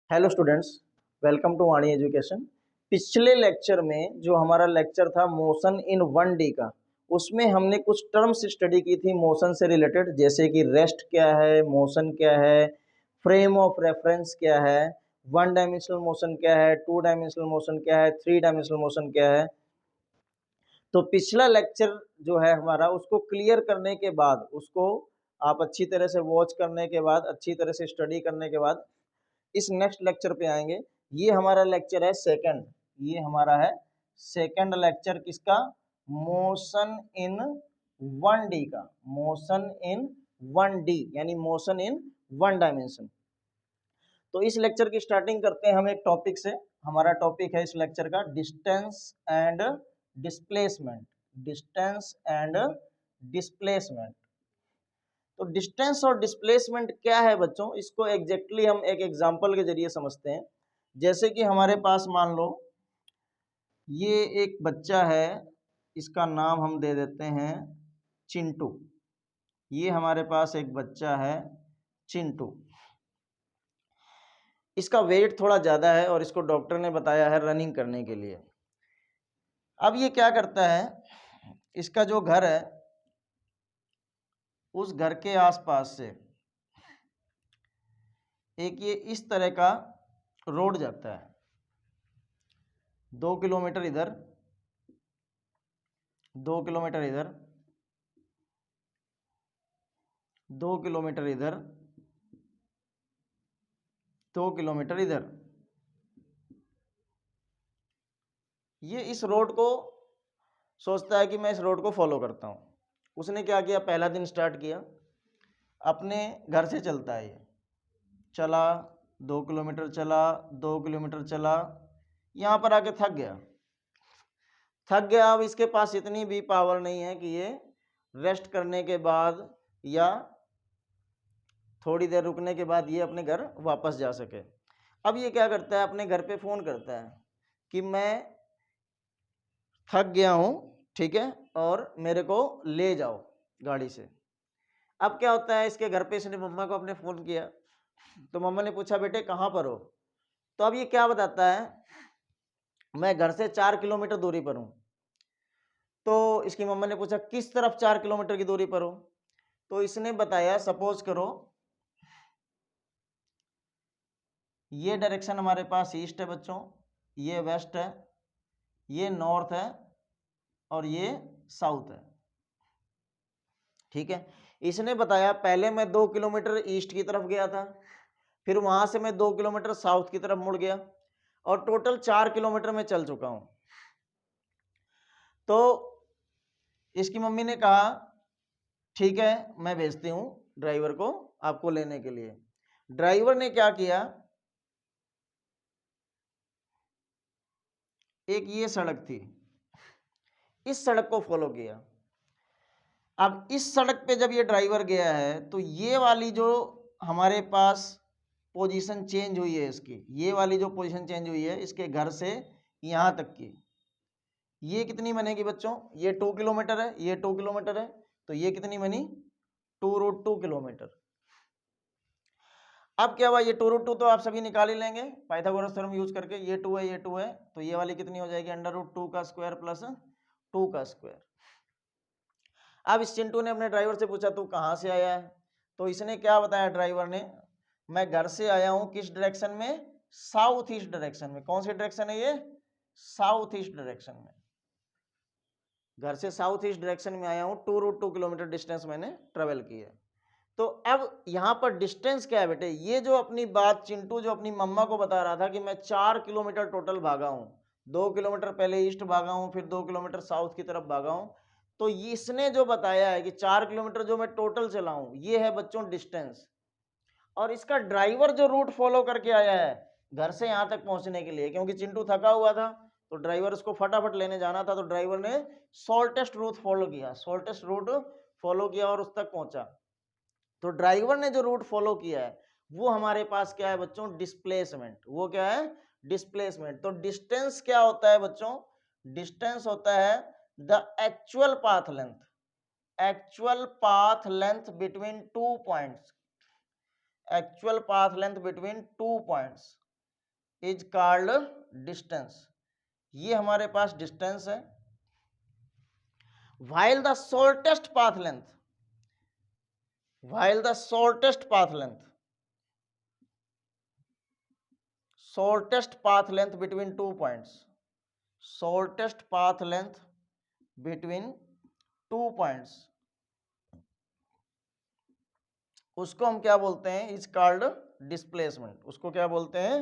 Hello students, welcome to Vani education. पिछले lecture में जो हमारा लेक्चर था मोशन इन 1D का, उसमें हमने कुछ टर्म्स स्टडी की थी मोशन से रिलेटेड, जैसे कि रेस्ट क्या है, मोशन क्या है, फ्रेम ऑफ रेफरेंस क्या है, वन डायमेंशनल मोशन क्या है, टू डायमेंशनल मोशन क्या है, थ्री डायमेंशनल मोशन क्या है। तो पिछला लेक्चर जो है हमारा, उसको क्लियर करने के बाद, उसको आप अच्छी तरह से वॉच करने के बाद, अच्छी तरह से स्टडी करने के बाद इस नेक्स्ट लेक्चर पे आएंगे। ये हमारा लेक्चर है सेकंड, ये हमारा है सेकंड लेक्चर किसका, मोशन इन 1D का, मोशन इन 1D यानी मोशन इन वन डायमेंशन। तो इस लेक्चर की स्टार्टिंग करते हैं हम एक टॉपिक से। हमारा टॉपिक है इस लेक्चर का distance and displacement, distance and displacement. तो डिस्टेंस और डिस्प्लेसमेंट क्या है बच्चों, इसको एग्जैक्टली हम एक एग्जांपल के जरिए समझते हैं। जैसे कि हमारे पास मान लो ये एक बच्चा है, इसका नाम हम दे देते हैं चिंटू। ये हमारे पास एक बच्चा है चिंटू, इसका वेट थोड़ा ज़्यादा है और इसको डॉक्टर ने बताया है रनिंग करने के लिए। अब ये क्या करता है, इसका जो घर है उस घर के आसपास से एक ये इस तरह का रोड जाता है, 2 किलोमीटर इधर, 2 किलोमीटर इधर, 2 किलोमीटर इधर, 2 किलोमीटर इधर। ये इस रोड को सोचता है कि मैं इस रोड को फॉलो करता हूँ। उसने क्या किया, पहला दिन स्टार्ट किया, अपने घर से चलता है, ये चला 2 किलोमीटर, चला 2 किलोमीटर, चला, यहाँ पर आके थक गया, थक गया। अब इसके पास इतनी भी पावर नहीं है कि ये रेस्ट करने के बाद या थोड़ी देर रुकने के बाद ये अपने घर वापस जा सके। अब ये क्या करता है, अपने घर पे फ़ोन करता है कि मैं थक गया हूँ, ठीक है, और मेरे को ले जाओ गाड़ी से। अब क्या होता है, इसके घर पे इसने मम्मा को अपने फ़ोन किया, तो मम्मा ने पूछा बेटे कहाँ पर हो। तो अब ये क्या बताता है, मैं घर से 4 किलोमीटर दूरी पर हूँ। तो इसकी मम्मा ने पूछा किस तरफ 4 किलोमीटर की दूरी पर हो। तो इसने बताया, सपोज करो ये डायरेक्शन हमारे पास ईस्ट है बच्चों, ये वेस्ट है, ये नॉर्थ है और ये साउथ है, ठीक है। इसने बताया पहले मैं 2 किलोमीटर ईस्ट की तरफ गया था, फिर वहां से मैं 2 किलोमीटर साउथ की तरफ मुड़ गया और टोटल 4 किलोमीटर में चल चुका हूं। तो इसकी मम्मी ने कहा ठीक है, मैं भेजती हूँ ड्राइवर को आपको लेने के लिए। ड्राइवर ने क्या किया, एक ये सड़क थी, इस सड़क को फॉलो किया। अब इस सड़क पे जब ये ड्राइवर गया है तो ये वाली जो हमारे पास पोजीशन चेंज हुई है इसकी, ये वाली जो पोजीशन चेंज हुई है इसके घर से यहाँ तक की, ये कितनी बनेगी बच्चों, ये 2 किलोमीटर है, ये 2 किलोमीटर है, तो ये कितनी बनी 2√2 किलोमीटर। अब क्या हुआ, ये 2√2 तो आप सभी निकाल ही लेंगे पाइथागोरस थ्योरम यूज करके, ये 2 है, ये 2 है, तो ये वाली कितनी हो जाएगी √2 का स्क्वायर प्लस 2 का स्क्वायर। अब इस चिंटू ने अपने ड्राइवर से पूछा तू कहाँ से आया है, तो इसने क्या बताया ड्राइवर ने, मैं घर से आया हूँ किस डायरेक्शन में, साउथ ईस्ट डायरेक्शन में। कौन सी डायरेक्शन है ये, साउथ ईस्ट डायरेक्शन में। घर से साउथ ईस्ट डायरेक्शन में आया हूँ, 2√2 किलोमीटर डिस्टेंस मैंने ट्रेवल की है। तो अब यहाँ पर डिस्टेंस क्या है बेटे, ये जो अपनी बात चिंटू जो अपनी मम्मा को बता रहा था कि मैं 4 किलोमीटर टोटल भागा हूँ, 2 किलोमीटर पहले ईस्ट भागा हूँ, फिर 2 किलोमीटर साउथ की तरफ भागा हूँ, तो इसने जो बताया है कि 4 किलोमीटर जो मैं टोटल चला हूँ, ये है बच्चों डिस्टेंस। और इसका ड्राइवर जो रूट फॉलो करके आया है घर से यहाँ तक पहुंचने के लिए, क्योंकि चिंटू थका हुआ था तो ड्राइवर उसको फटाफट लेने जाना था, तो ड्राइवर ने शॉर्टेस्ट रूट फॉलो किया, शॉर्टेस्ट रूट फॉलो किया और उस तक पहुंचा। तो ड्राइवर ने जो रूट फॉलो किया है वो हमारे पास क्या है बच्चों, डिस्प्लेसमेंट। वो क्या है, डिस्प्लेसमेंट। तो डिस्टेंस क्या होता है बच्चों, डिस्टेंस होता है the actual path length, actual path length between two points, actual path length between two points. Is called distance. ये हमारे पास डिस्टेंस है। while the shortest path length while the shortest path length shortest path length between 2 points shortest path length between 2 points उसको हम क्या बोलते हैं, is called displacement. उसको क्या बोलते हैं,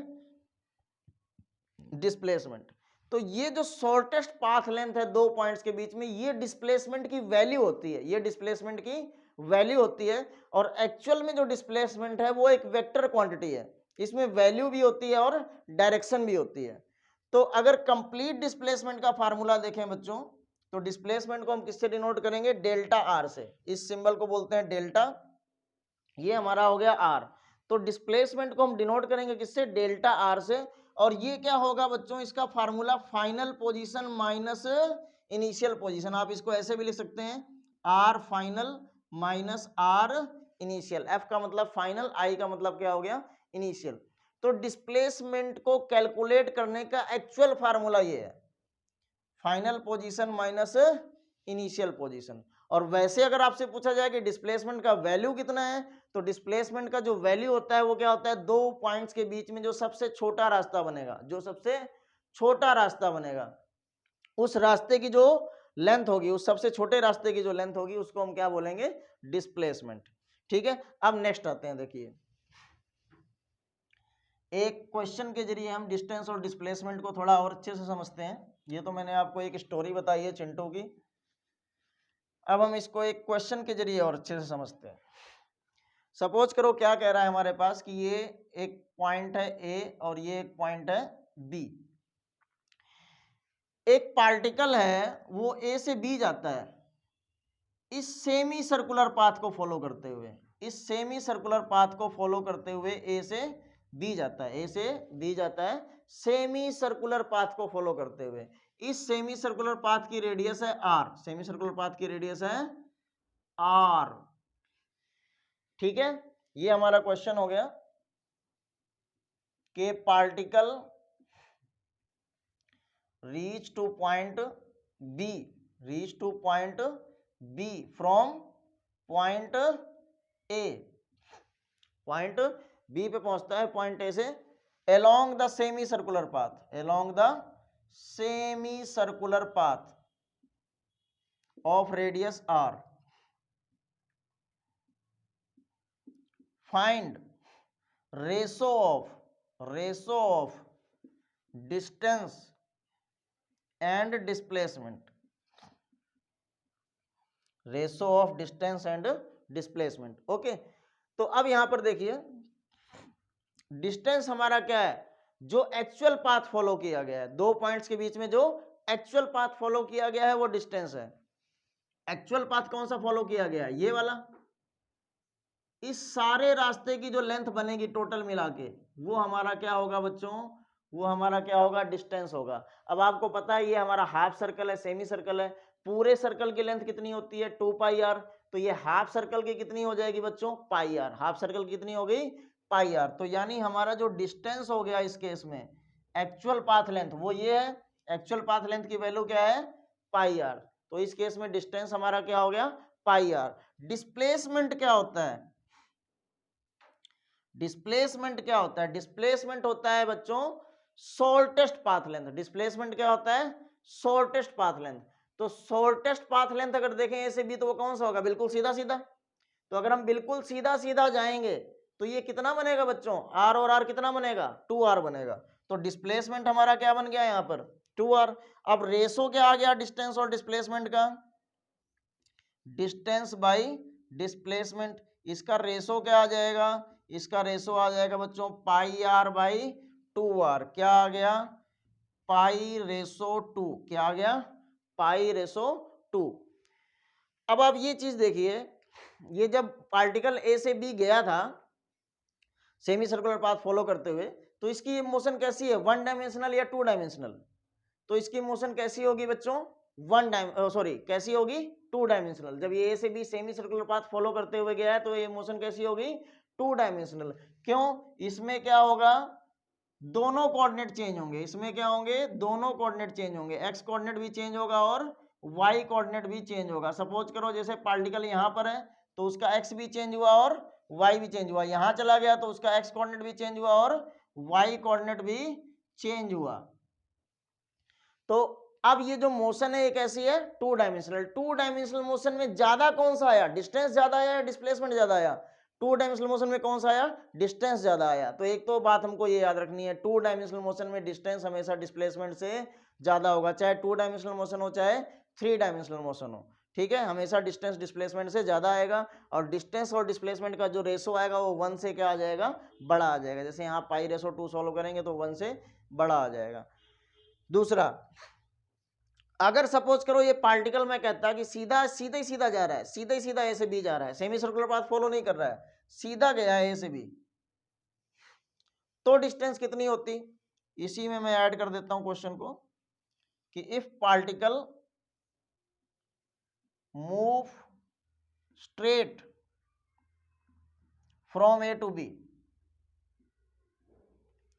डिस्प्लेसमेंट। तो ये जो शॉर्टेस्ट पाथ लेंथ है 2 पॉइंट्स के बीच में, ये डिस्प्लेसमेंट की वैल्यू होती है, ये डिस्प्लेसमेंट की वैल्यू होती है। और एक्चुअल में जो डिस्प्लेसमेंट है वो एक वेक्टर क्वांटिटी है, इसमें वैल्यू भी होती है और डायरेक्शन भी होती है। तो अगर कंप्लीट डिस्प्लेसमेंट का फार्मूला देखें बच्चों, तो डिस्प्लेसमेंट को हम किससे डिनोट करेंगे, डेल्टा आर से। इस सिंबल को बोलते हैं डेल्टा, ये हमारा हो गया आर। तो डिस्प्लेसमेंट को हम डिनोट करेंगे किससे, डेल्टा आर से। और ये क्या होगा बच्चों, इसका formula final position minus initial position. आप इसको ऐसे भी लिख सकते हैं, R final minus R initial. F का मतलब फाइनल, आई का मतलब क्या हो गया, इनिशियल। तो डिस्प्लेसमेंट को कैलकुलेट करने का एक्चुअल फार्मूला ये है, final position minus initial position. और वैसे अगर आपसे पूछा जाए कि डिस्प्लेसमेंट का वैल्यू कितना है, तो डिस्प्लेसमेंट का जो वैल्यू होता है वो क्या होता है, 2 पॉइंट्स के बीच में जो सबसे छोटा रास्ता बनेगा, जो सबसे छोटा रास्ता बनेगा, उस रास्ते की जो लेंथ होगी, उस सबसे छोटे रास्ते की जो लेंथ होगी, उसको हम क्या बोलेंगे, डिस्प्लेसमेंट। ठीक है, अब नेक्स्ट आते हैं। देखिए, एक क्वेश्चन के जरिए हम डिस्टेंस और डिस्प्लेसमेंट को थोड़ा और अच्छे से समझते हैं। ये तो मैंने आपको एक स्टोरी बताई है चिंटू की, अब हम इसको एक क्वेश्चन के जरिए और अच्छे से समझते हैं। सपोज करो क्या कह रहा है हमारे पास कि ये एक पॉइंट है ए और ये एक पॉइंट है बी। एक पार्टिकल है वो ए से बी जाता है, इस सेमी सर्कुलर पाथ को फॉलो करते हुए, इस सेमी सर्कुलर पाथ को फॉलो करते हुए ए से बी जाता है, ए से बी जाता है सेमी सर्कुलर पाथ को फॉलो करते हुए। इस सेमी सर्कुलर पाथ की रेडियस है आर, सेमी सर्कुलर पाथ की रेडियस है आर। ठीक है, ये हमारा क्वेश्चन हो गया कि particle reach to point B, reach to point B from point A, point B पे पहुंचता है पॉइंट ए से, along the semi circular path, along the semi circular path of radius R. Find ratio of distance and displacement, ratio of distance and displacement. Okay, तो अब यहां पर देखिए, distance हमारा क्या है, जो एक्चुअल पाथ फॉलो किया गया है, 2 पॉइंट्स के बीच में जो एक्चुअल पाथ फॉलो किया गया है वो डिस्टेंस है। एक्चुअल पाथ कौन सा फॉलो किया गया है, ये वाला। इस सारे रास्ते की जो लेंथ बनेगी टोटल मिला के, वो हमारा क्या होगा बच्चों, वो हमारा क्या होगा, डिस्टेंस होगा। अब आपको पता है ये हमारा हाफ सर्कल है, सेमी सर्कल है, पूरे सर्कल की लेंथ कितनी होती है, 2 पाई आर। तो ये हाफ सर्कल की कितनी हो जाएगी बच्चों, पाई आर। हाफ सर्कल कितनी हो गई, पाई आर। तो यानी हमारा जो डिस्टेंस हो गया इस केस में, एक्चुअल पाथ लेंथ वो ये है, एक्चुअल पाथ लेंथ की वैल्यू क्या है, पाई आर। तो इस केस में डिस्टेंस हमारा क्या हो गया, पाई आर। डिस्प्लेसमेंट क्या होता है, डिस्प्लेसमेंट क्या होता है, डिस्प्लेसमेंट होता है बच्चों शॉर्टेस्ट पाथ लेंथ। डिस्प्लेसमेंट क्या होता है, शॉर्टेस्ट पाथ लेंथ। तो शॉर्टेस्ट पाथ लेंथ अगर देखें ए से बी, तो वो कौन सा होगा, बिल्कुल सीधा सीधा। तो अगर हम बिल्कुल सीधा सीधा जाएंगे तो ये कितना बनेगा बच्चों, आर और आर कितना बनेगा, 2r बनेगा। तो डिस्प्लेसमेंट हमारा क्या बन गया यहाँ पर, 2r। अब रेशो क्या आ गया डिस्टेंस और डिस्प्लेसमेंट का, डिस्टेंस बाई डिस्प्लेसमेंट। इसका रेशो क्या आ जाएगा, इसका रेशो आ जाएगा बच्चों पाई आर बाई 2r। क्या आ गया, पाई रेशो 2। क्या आ गया, पाई रेशो 2। अब आप ये चीज देखिए, ये जब पार्टिकल ए से बी गया था सेमी सर्कुलर पाथ फॉलो करते हुए, तो इसकी मोशन कैसी है, 1 डायमेंशनल या 2 डायमेंशनल। तो इसकी मोशन कैसी होगी बच्चों, कैसी होगी, 2 डायमेंशनल। जब ये ए से B semi circular path follow करते हुए गया है तो ये मोशन कैसी होगी, 2 डायमेंशनल। क्यों, इसमें क्या होगा, दोनों कोऑर्डिनेट चेंज होंगे। इसमें क्या होंगे, दोनों कोऑर्डिनेट चेंज होंगे, एक्स कोऑर्डिनेट भी चेंज होगा और वाई कोऑर्डिनेट भी चेंज होगा। सपोज करो जैसे पार्टिकल यहां पर है तो उसका एक्स भी चेंज हुआ और वाई भी चेंज हुआ, यहां चला गया तो उसका एक्स कोऑर्डिनेट भी चेंज हुआ और वाई कोऑर्डिनेट भी चेंज हुआ। तो अब ये जो मोशन है ये कैसी है, two dimensional. Two dimensional motion में ज्यादा कौन सा आया, डिस्टेंस ज्यादा आया या डिस्प्लेसमेंट ज्यादा आया? टू डायमेंशनल मोशन में कौन सा आया, डिस्टेंस ज्यादा आया। तो एक तो बात हमको ये याद रखनी है, टू डायमेंशनल मोशन में डिस्टेंस हमेशा डिस्प्लेसमेंट से ज्यादा होगा, चाहे टू डायमेंशनल मोशन हो चाहे थ्री डायमेंशनल मोशन हो। ठीक है, हमेशा डिस्टेंस डिस्प्लेसमेंट से ज्यादा आएगा और डिस्टेंस और डिस्प्लेसमेंट का जो रेशो आएगा वो 1 से क्या आ जाएगा, बड़ा आ जाएगा। जैसे यहाँ पाई रेशो 2 सॉल्व करेंगे तो 1 से बड़ा आ जाएगा। दूसरा, अगर सपोज करो ये पार्टिकल मैं कहता कि सीधा ही सीधा जा रहा है, सीधा ही सीधा ए से बी जा रहा है, सेमी सर्कुलर पाथ फॉलो नहीं कर रहा है, सीधा गया है ए से बी, तो डिस्टेंस कितनी होती? इसी में मैं ऐड कर देता हूं क्वेश्चन को कि if particle move straight from A to B,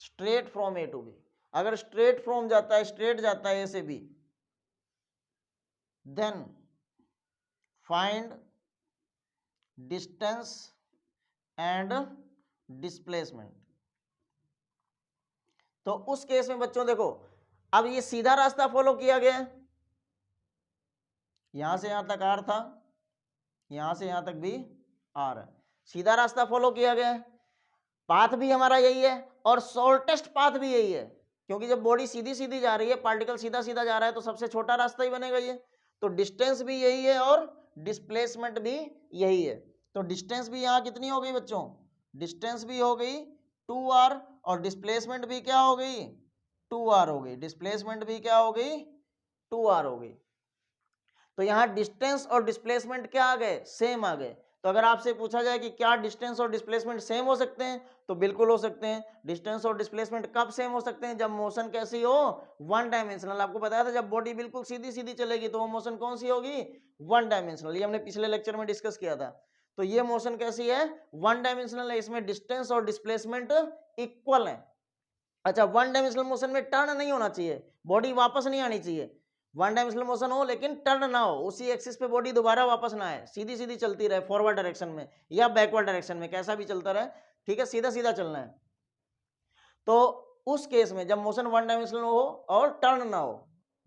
straight from A to B, अगर स्ट्रेट फ्रॉम जाता है, स्ट्रेट जाता है ए से B, then find distance and displacement। तो उस केस में बच्चों देखो, अब ये सीधा रास्ता फॉलो किया गया है, यहां से यहां तक आर था, यहां से यहां तक भी आर है, सीधा रास्ता फॉलो किया गया है, पाथ भी हमारा यही है और शॉर्टेस्ट पाथ भी यही है, क्योंकि जब बॉडी सीधी सीधी जा रही है, पार्टिकल सीधा सीधा जा रहा है तो सबसे छोटा रास्ता ही बनेगा ये। तो डिस्टेंस भी यही है और डिस्प्लेसमेंट भी यही है। तो डिस्टेंस भी यहाँ कितनी हो गई बच्चों, डिस्टेंस भी हो गई 2r और डिस्प्लेसमेंट भी क्या हो गई, 2r हो गई, डिस्प्लेसमेंट भी क्या हो गई, 2r हो गई। तो यहाँ डिस्टेंस और डिस्प्लेसमेंट क्या आ गए, सेम आ गए। तो अगर आपसे पूछा जाए कि क्या डिस्टेंस और डिस्प्लेसमेंट सेम हो सकते हैं, तो बिल्कुल हो सकते हैं। डिस्टेंस और डिस्प्लेसमेंट कब सेम हो सकते हैं, जब मोशन कैसी हो, वन डायमेंशनल। आपको बताया था जब बॉडी बिल्कुल सीधी सीधी चलेगी तो वो मोशन कौन सी होगी, वन डायमेंशनल। ये हमने पिछले लेक्चर में डिस्कस किया था। तो ये मोशन कैसी है, वन डायमेंशनल है, इसमें डिस्टेंस और डिस्प्लेसमेंट इक्वल है। अच्छा, वन डायमेंशनल मोशन में टर्न नहीं होना चाहिए, बॉडी वापस नहीं आनी चाहिए। वन डायमेंशनल मोशन हो लेकिन टर्न ना हो, उसी एक्सिस पे बॉडी दोबारा वापस ना आए, सीधी सीधी चलती रहे फॉरवर्ड डायरेक्शन में या बैकवर्ड डायरेक्शन में, कैसा भी चलता रहे। ठीक है, सीधा सीधा चलना है। तो उस केस में जब मोशन वन डायमेंशनल हो और टर्न ना हो,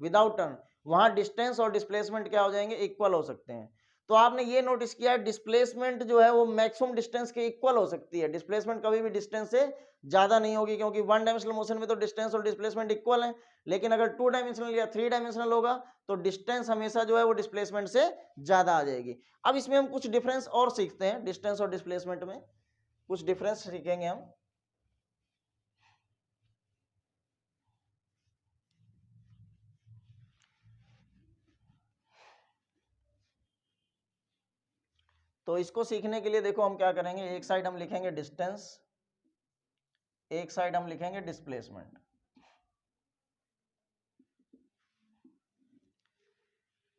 विदाउट टर्न, वहां डिस्टेंस और डिस्प्लेसमेंट क्या हो जाएंगे, इक्वल हो सकते हैं। तो आपने ये नोटिस किया है डिस्प्लेसमेंट जो है वो मैक्सिमम डिस्टेंस के इक्वल हो सकती है, डिस्प्लेसमेंट कभी भी डिस्टेंस से ज्यादा नहीं होगी, क्योंकि वन डायमेंशनल मोशन में तो डिस्टेंस और डिस्प्लेसमेंट इक्वल है। लेकिन अगर टू डायमेंशनल या थ्री डायमेंशनल होगा तो डिस्टेंस हमेशा जो है वो डिस्प्लेसमेंट से ज्यादा आ जाएगी। अब इसमें हम कुछ डिफरेंस और सीखते हैं, डिस्टेंस और डिस्प्लेसमेंट में कुछ डिफरेंस सीखेंगे हम। तो इसको सीखने के लिए देखो हम क्या करेंगे, एक साइड हम लिखेंगे डिस्टेंस, एक साइड हम लिखेंगे डिस्प्लेसमेंट।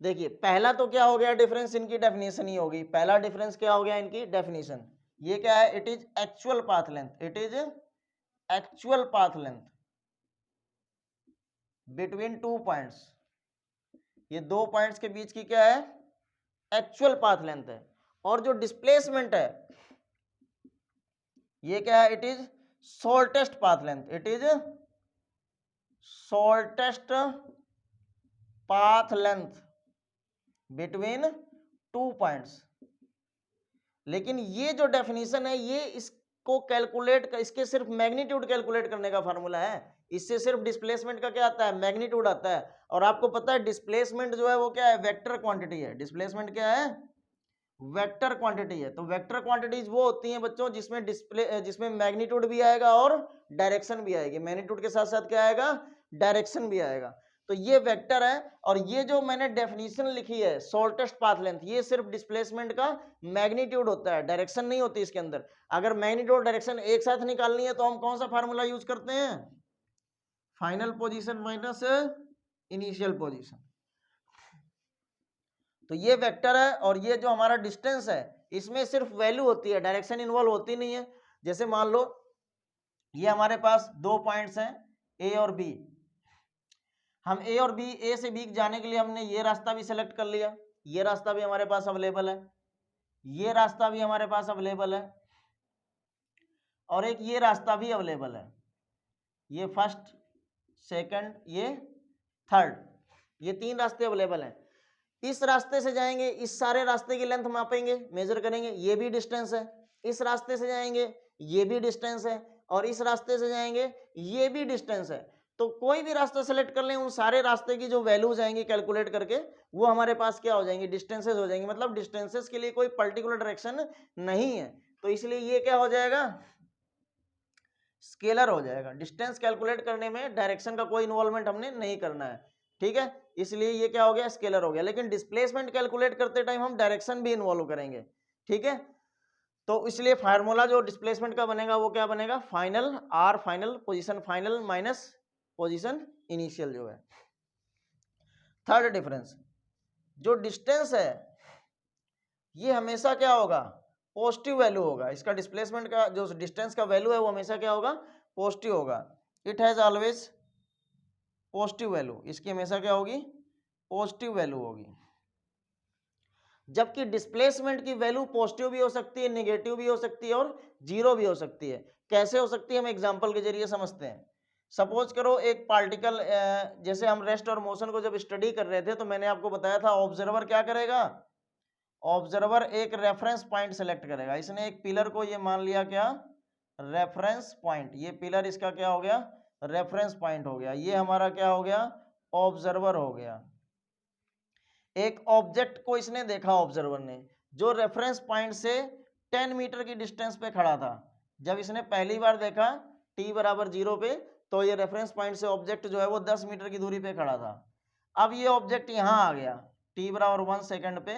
देखिए पहला तो क्या हो गया डिफरेंस, इनकी डेफिनेशन ही होगी। पहला डिफरेंस क्या हो गया, इनकी डेफिनेशन। ये क्या है, it is actual path length, it is actual path length between two points. ये दो पॉइंट्स के बीच की क्या है, एक्चुअल पाथ लेंथ है। और जो डिस्प्लेसमेंट है ये क्या है, it is shortest path length, it is shortest path length between two points. लेकिन ये जो डेफिनेशन है ये इसको कैलकुलेट, इसके सिर्फ मैग्नीट्यूड कैलकुलेट करने का फार्मूला है, इससे सिर्फ डिस्प्लेसमेंट का क्या आता है, मैग्नीट्यूड आता है। और आपको पता है डिस्प्लेसमेंट जो है वो क्या है, वेक्टर क्वांटिटी है। डिस्प्लेसमेंट क्या है, वेक्टर क्वांटिटी है। तो वेक्टर क्वांटिटीज वो होती हैं बच्चों जिसमें मैग्नीट्यूड भी आएगा और डायरेक्शन भी आएगी, मैग्नीट्यूड के साथ साथ क्या आएगा, डायरेक्शन भी आएगा। तो ये वेक्टर है। और ये जो मैंने डेफिनेशन लिखी है शॉर्टेस्ट पाथ लेंथ, ये सिर्फ डिस्प्लेसमेंट का मैग्नीट्यूड होता है, डायरेक्शन नहीं होती इसके अंदर। अगर मैग्नीट्यूड और डायरेक्शन एक साथ निकालनी है तो हम कौन सा फार्मूला यूज करते हैं, final position minus initial position. तो ये वेक्टर है और ये जो हमारा डिस्टेंस है इसमें सिर्फ वैल्यू होती है, डायरेक्शन इन्वॉल्व होती नहीं है। जैसे मान लो ये हमारे पास दो पॉइंट्स हैं ए और बी। हम ए और बी, ए से बी जाने के लिए हमने ये रास्ता भी सेलेक्ट कर लिया, ये रास्ता भी हमारे पास अवेलेबल है, ये रास्ता भी हमारे पास अवेलेबल है, और एक ये रास्ता भी अवेलेबल है, ये फर्स्ट, सेकंड, ये थर्ड, ये तीन रास्ते अवेलेबल हैं। इस रास्ते से जाएंगे, इस सारे रास्ते की लेंथ मापेंगे, मेजर करेंगे, ये भी डिस्टेंस है। इस रास्ते से जाएंगे, ये भी डिस्टेंस है, और इस रास्ते से जाएंगे, ये भी डिस्टेंस है। तो कोई भी रास्ता सेलेक्ट कर लें, उन सारे रास्ते की जो वैल्यूज आएंगी कैलकुलेट करके, वो हमारे पास क्या हो जाएंगी, डिस्टेंसेस हो जाएंगी। मतलब डिस्टेंसेस के लिए कोई पर्टिकुलर डायरेक्शन नहीं है, तो इसलिए ये क्या हो जाएगा, स्केलर हो जाएगा। डिस्टेंस कैलकुलेट करने में डायरेक्शन का कोई इन्वॉल्वमेंट हमने नहीं करना है, ठीक है, इसलिए ये क्या हो गया, स्केलर हो गया। लेकिन डिस्प्लेसमेंट कैलकुलेट करते टाइम हम डायरेक्शन भी इन्वॉल्व करेंगे, ठीक है। तो इसलिए फार्मूला जो डिस्प्लेसमेंट का बनेगा वो क्या बनेगा, final R final, position final minus position initial जो है। थर्ड डिफरेंस, जो डिस्टेंस है ये हमेशा क्या होगा, पॉजिटिव वैल्यू होगा। इसका डिस्प्लेसमेंट का जो डिस्टेंस का वैल्यू है वो हमेशा क्या होगा, पॉजिटिव होगा। It has always positive value, इसकी हमेशा क्या होगी, पॉजिटिव वैल्यू होगी। जबकि डिस्प्लेसमेंट की वैल्यू पॉजिटिव भी हो सकती है, नेगेटिव भी हो सकती है, और जीरो भी हो सकती है। कैसे हो सकती है, हम एग्जांपल के जरिए समझते हैं। सपोज करो एक पार्टिकल, जैसे हम रेस्ट और मोशन को जब स्टडी कर रहे थे तो मैंने आपको बताया था ऑब्जर्वर क्या करेगा, ऑब्जर्वर एक रेफरेंस पॉइंट सेलेक्ट करेगा। इसने एक पिलर को ये मान लिया क्या, रेफरेंस पॉइंट, ये पिलर इसका क्या हो गया, रेफरेंस पॉइंट हो गया। ये हमारा क्या हो गया, ऑब्जर्वर हो गया। एक ऑब्जेक्ट को इसने देखा, ऑब्जर्वर ने, जो रेफरेंस पॉइंट से 10 मीटर की डिस्टेंस पे खड़ा था। जब इसने पहली बार देखा t बराबर 0 पे, तो ये रेफरेंस पॉइंट से ऑब्जेक्ट जो है वो 10 मीटर की दूरी पे खड़ा था। अब ये ऑब्जेक्ट यहाँ आ गया, t बराबर 1 सेकेंड पे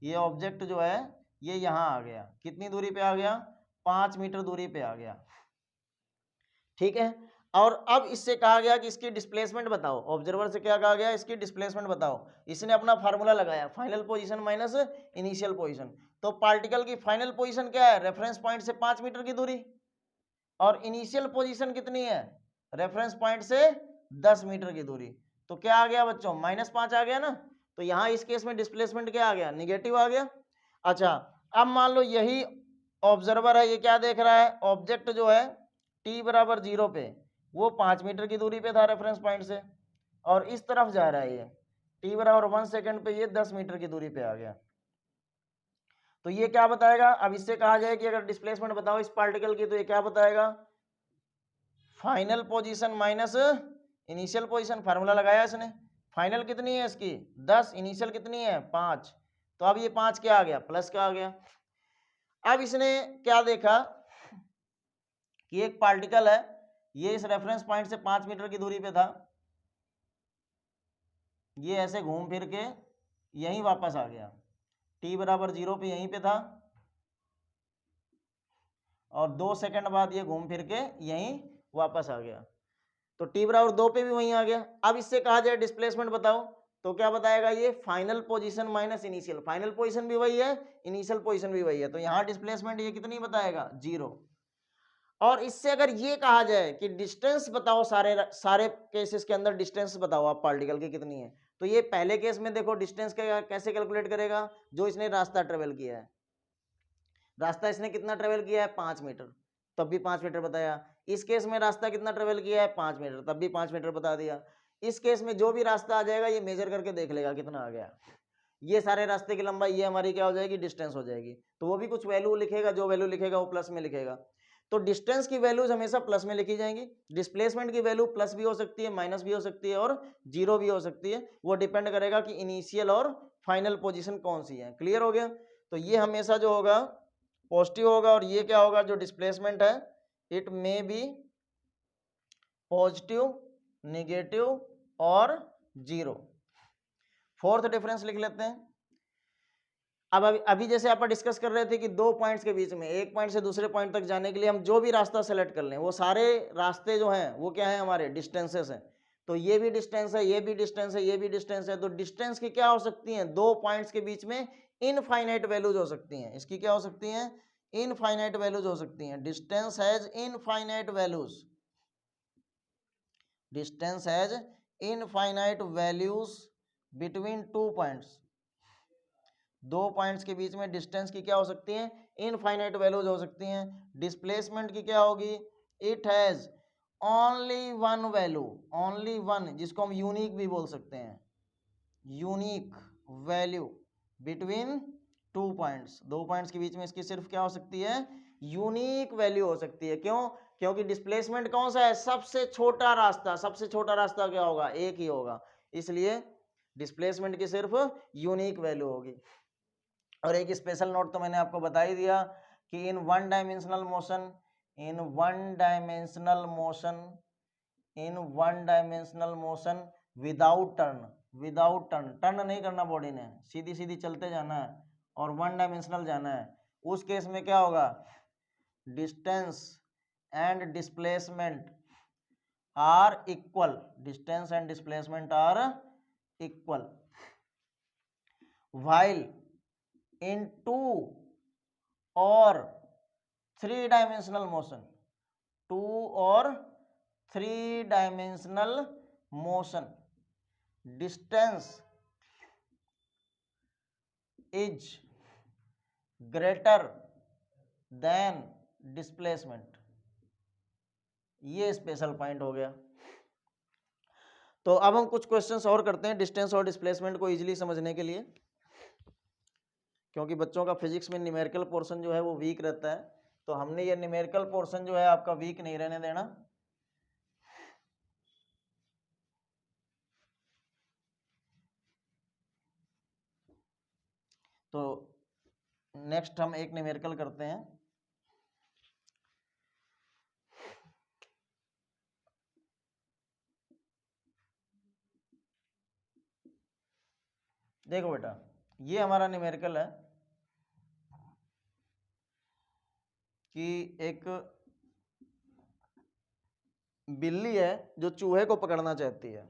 ये ऑब्जेक्ट जो है ये यहाँ आ गया। कितनी दूरी पे आ गया, 5 मीटर दूरी पे आ गया, ठीक है। और अब इससे कहा गया कि इसकी डिस्प्लेसमेंट बताओ, ऑब्जर्वर से क्या कहा गया, इसकी डिस्प्लेसमेंट बताओ। इसने अपना फार्मूला लगाया, final position minus initial position. तो पार्टिकल की फाइनल पोजीशन क्या है, रेफरेंस पॉइंट से 5 मीटर की दूरी, और इनिशियल पोजीशन कितनी है, रेफरेंस पॉइंट से 10 मीटर की दूरी। तो क्या आ गया बच्चों, -5 आ गया ना। तो यहाँ इस केस में डिस्प्लेसमेंट क्या आ गया, निगेटिव आ गया। अच्छा, अब मान लो यही ऑब्जर्वर है, ये क्या देख रहा है, ऑब्जेक्ट जो है t बराबर 0 पे वो 5 मीटर की दूरी पे था रेफरेंस पॉइंट से, और इस तरफ जा रहा है ये t बराबर 1 सेकेंड पे ये 10 मीटर की दूरी पे आ गया। तो ये क्या बताएगा, अब इससे कहा जाए कि अगर डिस्प्लेसमेंट बताओ इस पार्टिकल की, तो ये क्या बताएगा, final position minus initial position. Formula लगाया इसने, फाइनल कितनी है इसकी 10, इनिशियल कितनी है 5, तो अब ये 5 क्या आ गया, प्लस का आ गया। अब इसने क्या देखा कि एक पार्टिकल है, ये इस रेफरेंस पॉइंट से 5 मीटर की दूरी पे था, ये ऐसे घूम फिर के यहीं वापस आ गया, t बराबर 0 पे यहीं पे था, और 2 सेकंड बाद ये घूम फिर के यहीं वापस आ गया। तो t बराबर 2 पे भी वहीं आ गया। अब इससे कहा जाए डिस्प्लेसमेंट बताओ, तो क्या बताएगा, ये final position minus initial. Final position भी वही है, इनिशियल पोजीशन भी वही है, तो यहाँ डिस्प्लेसमेंट ये कितनी बताएगा, 0। और इससे अगर ये कहा जाए कि डिस्टेंस बताओ, सारे केसेस के अंदर डिस्टेंस बताओ आप पार्टिकल की कितनी है, तो ये पहले केस में देखो डिस्टेंस कैसे कैलकुलेट करेगा, जो इसने रास्ता ट्रेवल किया है। रास्ता इसने कितना ट्रेवल किया है, 5 मीटर, तब भी 5 मीटर बताया। इस केस में रास्ता कितना ट्रेवल किया है, 5 मीटर, तब भी 5 मीटर बता दिया। इस केस में जो भी रास्ता आ जाएगा ये मेजर करके देख लेगा कितना आ गया। ये सारे रास्ते की लंबाई, ये हमारी क्या हो जाएगी, डिस्टेंस हो जाएगी। तो वो भी कुछ वैल्यू लिखेगा, जो वैल्यू लिखेगा वो प्लस में लिखेगा। तो डिस्टेंस की वैल्यूज हमेशा प्लस में लिखी जाएंगी। डिस्प्लेसमेंट की वैल्यू प्लस भी हो सकती है, माइनस भी हो सकती है, और 0 भी हो सकती है। वो डिपेंड करेगा कि इनिशियल और फाइनल पोजीशन कौन सी है। क्लियर हो गया। तो ये हमेशा जो होगा पॉजिटिव होगा, और ये क्या होगा, जो डिस्प्लेसमेंट है it may be positive, negative और 0। फोर्थ डिफरेंस लिख लेते हैं। अब अभी जैसे आप डिस्कस कर रहे थे कि दो पॉइंट्स के बीच में, एक पॉइंट से दूसरे पॉइंट तक जाने के लिए हम जो भी रास्ता सेलेक्ट कर लें, वो सारे रास्ते जो हैं वो क्या है, हमारे डिस्टेंसेस हैं। तो ये भी डिस्टेंस है, ये भी डिस्टेंस है, ये भी डिस्टेंस है। तो डिस्टेंस की क्या हो सकती हैं, दो पॉइंट्स के बीच में इनफाइनाइट वैल्यूज हो सकती हैं। इसकी क्या हो सकती हैं, इनफाइनाइट वैल्यूज हो सकती हैं, distance has infinite values, distance has infinite values between 2 points, 2 points के बीच में डिस्टेंस की क्या हो सकती है, इनफाइनाइट वैल्यूज हो सकती हैं। डिस्प्लेसमेंट की क्या होगी, it has only one value, only one, जिसको हम यूनिक भी बोल सकते हैं, unique value between 2 points, 2 points के बीच में इसकी सिर्फ क्या हो सकती है, यूनिक वैल्यू हो सकती है। क्यों, क्योंकि डिस्प्लेसमेंट कौन सा है, सबसे छोटा रास्ता, सबसे छोटा रास्ता क्या होगा, एक ही होगा, इसलिए डिस्प्लेसमेंट की सिर्फ यूनिक वैल्यू होगी। और एक स्पेशल नोट तो मैंने आपको बता ही दिया कि in one dimensional motion, in one dimensional motion, in one dimensional motion without turn, without turn, turn नहीं करना बॉडी ने, सीधी सीधी चलते जाना है और वन डायमेंशनल जाना है, उस केस में क्या होगा, distance and displacement are equal, distance and displacement are equal, while in 2 और 3 डायमेंशनल मोशन, 2 और 3 dimensional motion, distance is greater than displacement, ये स्पेशल पॉइंट हो गया। तो अब हम कुछ क्वेश्चंस और करते हैं डिस्टेंस और डिस्प्लेसमेंट को इजीली समझने के लिए, क्योंकि बच्चों का फिजिक्स में न्यूमेरिकल पोर्शन जो है वो वीक रहता है, तो हमने ये न्यूमेरिकल पोर्शन जो है आपका वीक नहीं रहने देना। तो नेक्स्ट हम एक न्यूमेरिकल करते हैं, देखो बेटा ये हमारा न्यूमेरिकल है कि एक बिल्ली है जो चूहे को पकड़ना चाहती है,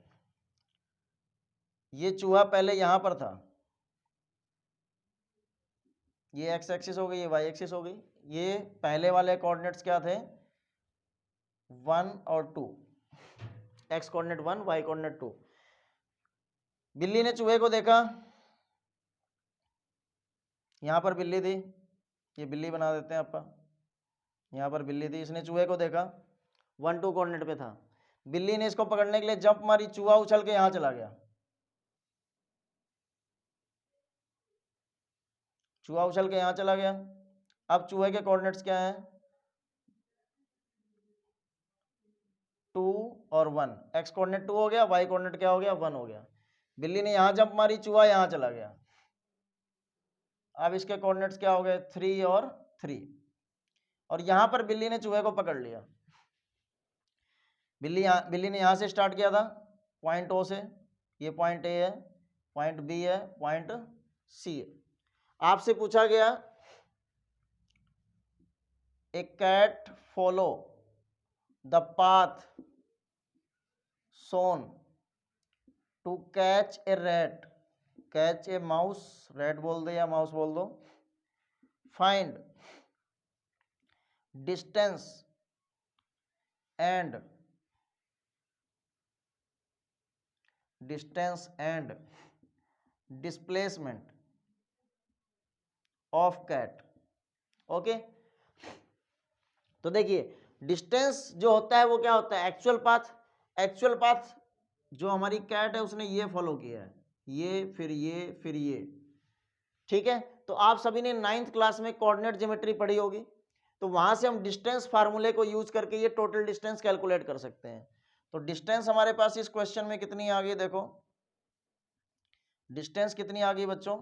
ये चूहा पहले यहां पर था, ये एक्स एक्सिस हो गई, ये वाई एक्सिस हो गई, ये पहले वाले कोऑर्डिनेट्स क्या थे 1 और 2, एक्स कोऑर्डिनेट 1 वाई कोऑर्डिनेट 2। बिल्ली ने चूहे को देखा, यहां पर बिल्ली थी, ये बिल्ली बना देते हैं आपका, यहां पर बिल्ली थी, इसने चूहे को देखा 1 2 कोऑर्डिनेट पे था, बिल्ली ने इसको पकड़ने के लिए जंप मारी, चूहा उछल के यहां चला गया, चूहा उछल के यहां चला गया। अब चूहे के कोऑर्डिनेट्स क्या हैं 2 और 1, एक्स कोऑर्डिनेट 2 हो गया, वाई कोऑर्डिनेट क्या हो गया 1 हो गया, बिल्ली ने यहां जंप मारी, चूहा यहां चला गया, अब इसके कोऑर्डिनेट्स क्या हो गए 3 और 3, और यहां पर बिल्ली ने चूहे को पकड़ लिया, बिल्ली ने यहां से स्टार्ट किया था पॉइंट ओ से, ये पॉइंट ए है, पॉइंट बी है, पॉइंट सी है। आपसे पूछा गया a cat follow the path soon to catch a rat, catch a mouse, rat बोल दो या माउस बोल दो, find distance and displacement of cat. Okay, तो देखिए डिस्टेंस जो होता है वो क्या होता है एक्चुअल पाथ, एक्चुअल पाथ जो हमारी कैट है उसने ये फॉलो किया है, ये फिर ये फिर ये, ठीक है। तो आप सभी ने 9th क्लास में कोऑर्डिनेट ज्योमेट्री पढ़ी होगी, तो वहां से हम डिस्टेंस फार्मूले को यूज करके ये टोटल डिस्टेंस कैलकुलेट कर सकते हैं। तो डिस्टेंस हमारे पास इस क्वेश्चन में कितनी आ गई, देखो डिस्टेंस कितनी आ गई बच्चों,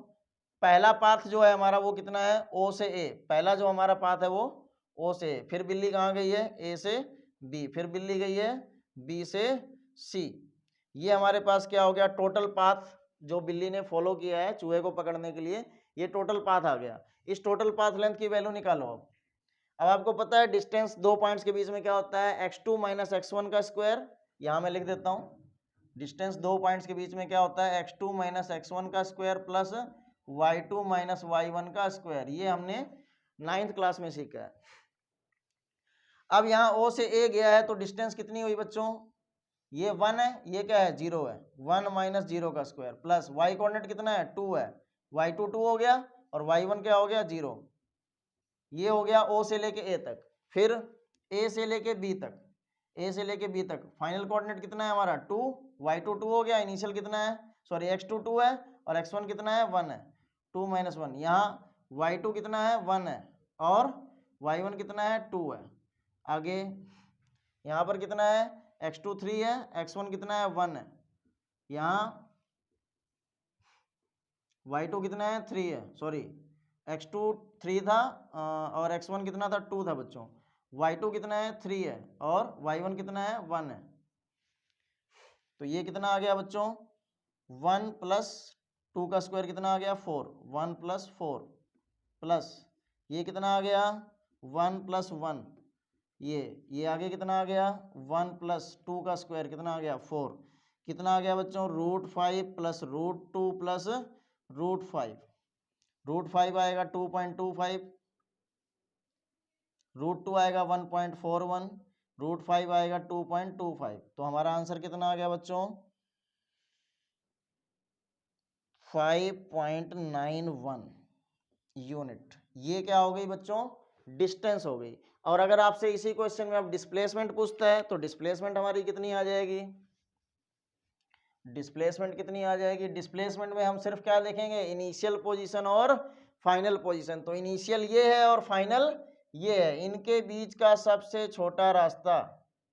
पहला पाथ जो है हमारा वो कितना है ओ से ए, पहला जो हमारा पाथ है वो ओ से ए, फिर बिल्ली कहाँ गई है ए से बी, फिर बिल्ली गई है बी से सी, ये हमारे पास क्या हो गया टोटल पाथ जो बिल्ली ने फॉलो किया है चूहे को पकड़ने के लिए, ये टोटल पाथ आ गया। इस टोटल पाथ लेंथ की वैल्यू निकालो। अब आपको पता है डिस्टेंस 2 पॉइंट्स के बीच में क्या होता है x2 माइनस x1 का स्क्वायर, यहां मैं लिख देता हूं डिस्टेंस 2 पॉइंट्स के बीच में क्या होता है x2 माइनस x1 का square plus y2 minus y1 का स्क्वायर, ये हमने 9th क्लास में सीखा है। अब यहाँ O से A गया है तो डिस्टेंस कितनी हुई बच्चों, ये 1 है, ये क्या है 0 है, 1 माइनस 0 का स्क्वायर प्लस y कोऑर्डिनेट कितना है 2 है, y2 2 हो गया और y1 क्या हो गया 0। ये हो गया O से लेके A तक। फिर A से लेके B तक, A से लेके B तक फाइनल कोऑर्डिनेट कितना है हमारा 2, y2 2 हो गया, इनिशियल कितना है सॉरी x2 2 है और x1 कितना है 1 है, 2 माइनस 1। यहाँ y2 कितना है 1 है और y1 कितना है 2 है। आगे यहाँ पर कितना है x2 3 है, x1 कितना है 1 है, यहाँ y2 कितना है 3 है, सॉरी x2 3 था और x1 कितना था 2 था बच्चों, y2 कितना है 3 है और y1 कितना है 1 है। तो ये कितना आ गया बच्चों 1 प्लस 2 का स्क्वायर कितना आ गया 4, 1 प्लस 4 प्लस ये कितना आ गया 1 प्लस 1, ये आगे कितना आ गया 1 प्लस 2 का स्क्वायर कितना आ गया 4, कितना आ गया बच्चों √5 प्लस √2 प्लस √5, √5 आएगा 2.25, √2 आएगा 1.41, √5 आएगा 2.25। तो हमारा आंसर कितना आ गया बच्चों 5.91 यूनिट। ये क्या हो गई बच्चों डिस्टेंस हो गई। और अगर आपसे इसी क्वेश्चन में अब डिस्प्लेसमेंट पूछता है तो डिस्प्लेसमेंट हमारी कितनी आ जाएगी, डिस्प्लेसमेंट कितनी आ जाएगी, डिस्प्लेसमेंट में हम सिर्फ क्या देखेंगे इनिशियल पोजीशन और फाइनल पोजीशन। तो इनिशियल ये है और फाइनल ये है, इनके बीच का सबसे छोटा रास्ता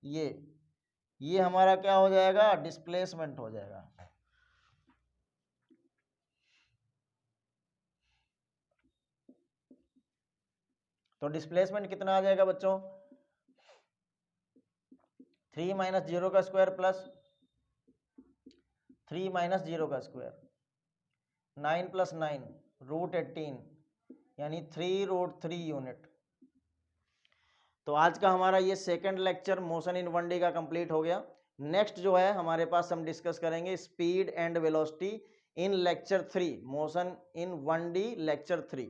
ये हमारा क्या हो जाएगा डिस्प्लेसमेंट हो जाएगा। तो डिस्प्लेसमेंट कितना आ जाएगा बच्चों 3 माइनस 0 का स्क्वायर प्लस 3 माइनस 0 का स्क्वायर, 9 प्लस 9 √18 यानी 3√3 यूनिट। तो आज का हमारा ये second lecture motion in 1D का कंप्लीट हो गया। नेक्स्ट जो है हमारे पास हम डिस्कस करेंगे speed and velocity in lecture 3, motion in 1D lecture 3।